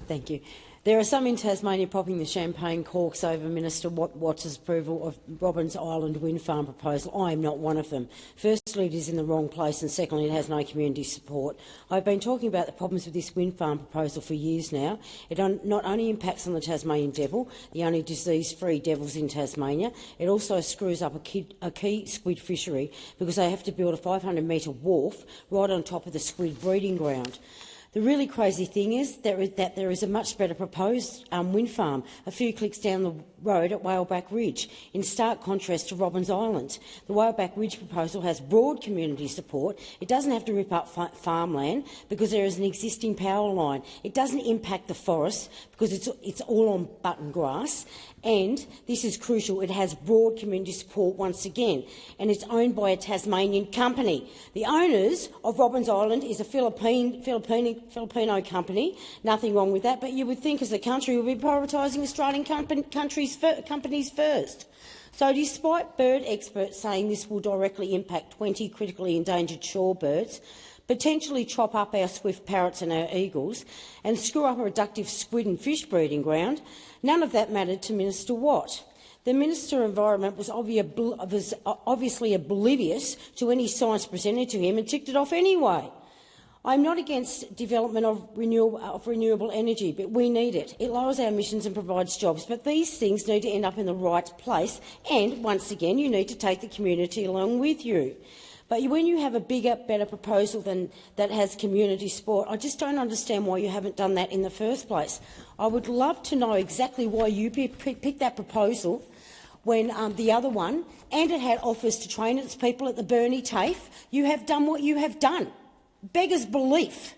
Thank you. There are some in Tasmania popping the champagne corks over Minister Watts's approval of Robbins Island wind farm proposal. I am not one of them. Firstly, it is in the wrong place, and secondly, it has no community support. I've been talking about the problems with this wind farm proposal for years now. It not only impacts on the Tasmanian devil, the only disease-free devils in Tasmania, it also screws up a key squid fishery because they have to build a 500-metre wharf right on top of the squid breeding ground. The really crazy thing is that there is a much better proposed wind farm a few clicks down the road at Whaleback Ridge, in stark contrast to Robbins Island. The Whaleback Ridge proposal has broad community support. It doesn't have to rip up farmland because there is an existing power line. It doesn't impact the forest because it's all on button grass. And this is crucial, it has broad community support once again, and it's owned by a Tasmanian company. The owners of Robbins Island is a Filipino company. Nothing wrong with that, but you would think as a country we'd be prioritising Australian companies first. So despite bird experts saying this will directly impact 20 critically endangered shorebirds, potentially chop up our swift parrots and our eagles, and screw up a productive squid and fish breeding ground, none of that mattered to Minister Watt. The Minister of Environment was obviously oblivious to any science presented to him and ticked it off anyway. I'm not against development of renewable energy, but we need it. It lowers our emissions and provides jobs, but these things need to end up in the right place, and, once again, you need to take the community along with you. But when you have a bigger, better proposal that has community support, I just don't understand why you haven't done that in the first place. I would love to know exactly why you picked that proposal when the other one, and it had offers to train its people at the Burnie TAFE, you have done what you have done. Beggars belief.